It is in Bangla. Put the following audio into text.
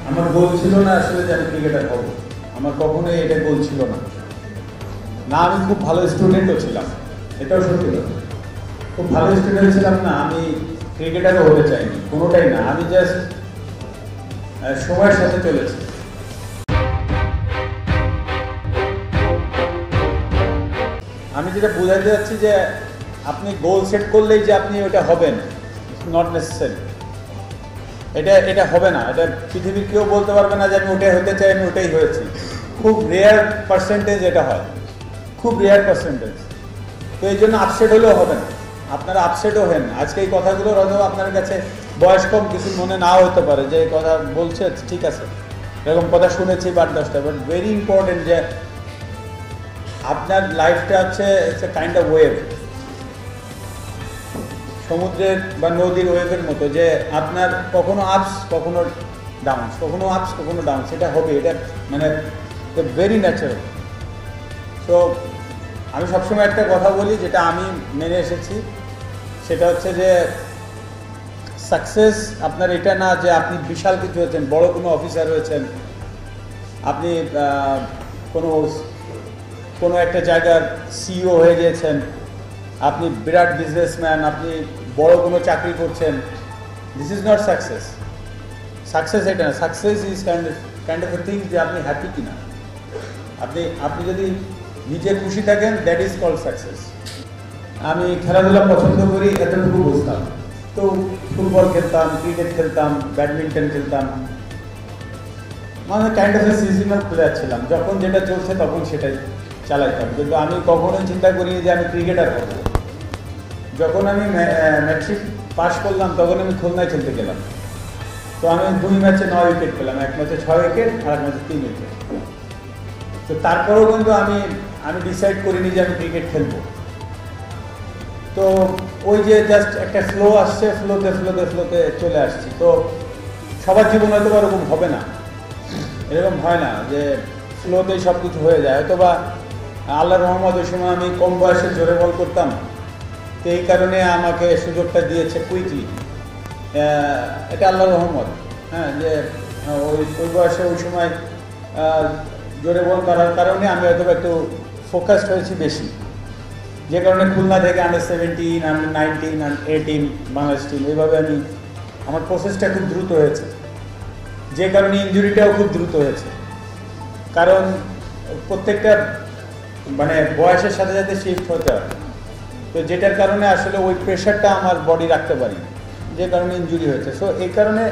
আমার গোল ছিল না আসলে যে আমি ক্রিকেটার হব, আমার কখনোই এটা গোল ছিল না। না আমি খুব ভালো স্টুডেন্টও ছিলাম, এটাও সত্যি কথা। খুব ভালো স্টুডেন্ট ছিলাম না, আমি ক্রিকেটারও হতে চাইনি, কোনোটাই না। আমি জাস্ট সময়ের সাথে চলেছি। আমি যেটা বোঝাতে যাচ্ছি যে আপনি গোল সেট করলেই যে আপনি ওটা হবেন, নট নেসেসারি। এটা হবে না, এটা পৃথিবীর কেউ বলতে পারবে না যে আমি ওটাই হতে চাই, আমি ওটাই হয়েছি। খুব রেয়ার পার্সেন্টেজ এটা হয়, খুব রেয়ার পার্সেন্টেজ। তো এই জন্য আপসেট হলেও হবে না, আপনারা আপসেটও হেন। আজকে এই কথাগুলো হয়তো আপনার কাছে বয়স কম, কিছু মনে নাও হতে পারে যে এই কথা বলছে, ঠিক আছে এরকম কথা শুনেছি 8-10টা, বাট ভেরি ইম্পর্টেন্ট যে আপনার লাইফটা হচ্ছে it's a kind of wave, সমুদ্রের বা নদীর ওয়েভের মতো, যে আপনার কখনো আপস কখনো ডাউনস, কখনো আপস কখনো ডাউন, সেটা হবে, এটা মানে ভেরি ন্যাচারাল। তো আমি সবসময় একটা কথা বলি যেটা আমি মেনে এসেছি, সেটা হচ্ছে যে সাকসেস আপনার এটা না যে আপনি বিশাল কিছু হয়েছেন, বড় কোনো অফিসার হয়েছেন, আপনি কোনো একটা জায়গার সিইও হয়ে গিয়েছেন, আপনি বিরাট বিজনেসম্যান, আপনি বড় কোনো চাকরি করছেন। This is not success. Success এটা না, success is kind of a thing যে আপনি হ্যাপি কিনা, আপনি যদি নিজে খুশি থাকেন, দ্যাট ইজ কল্ড সাকসেস। আমি খেলাধুলা পছন্দ করি, এতটুকু বুঝতাম। তো ফুটবল খেলতাম, ক্রিকেট খেলতাম, ব্যাডমিন্টন খেলতাম, মানে kind of A seasonal player ছিলাম। যখন যেটা চলছে তখন সেটাই চালাইতাম, কিন্তু আমি কখনোই চিন্তা করিনি যে আমি ক্রিকেটার হব। যখন আমি ম্যাট্রিক পাস করলাম তখন আমি খুলনায় খেলতে গেলাম। তো আমি 2 ম্যাচে 9 উইকেট পেলাম, 1 ম্যাচে 6 উইকেট, আর 1 ম্যাচে 3 উইকেট। তো তারপরেও কিন্তু আমি ডিসাইড করিনি যে আমি ক্রিকেট খেলবো। তো ওই যে জাস্ট একটা ফ্লো আসছে, ফ্লোতে চলে আসছি। তো সবার জীবন হয়তো বা এরকম হবে না, এরকম হয় না যে ফ্লোতেই সব কিছু হয়ে যায়। হয়তো বা আল্লাহর রহমত, ওই সময় আমি কম বয়সে জোরে বল করতাম, তো এই কারণে আমাকে সুযোগটা দিয়েছে কুইকলি। এটা আল্লাহর রহমত, হ্যাঁ, যে ওই বয়সে ওই সময় জোরে বল করার কারণে আমি হয়তো একটু ফোকাসড হয়েছি বেশি, যে কারণে খুলনা থেকে আন্ডার-17, আন্ডার-19, আন্ডার-18 বাংলাদেশ টিম, এইভাবে আমার প্রসেসটা খুব দ্রুত হয়েছে, যে কারণে ইনজুরিটাও খুব দ্রুত হয়েছে। কারণ প্রত্যেকটা মানে বয়সের সাথে সাথে শিফট হতে হয়, তো যেটার কারণে আসলে ওই প্রেশারটা আমার বডি রাখতে পারি, যে কারণে ইনজুরি হয়েছে। সো এই কারণে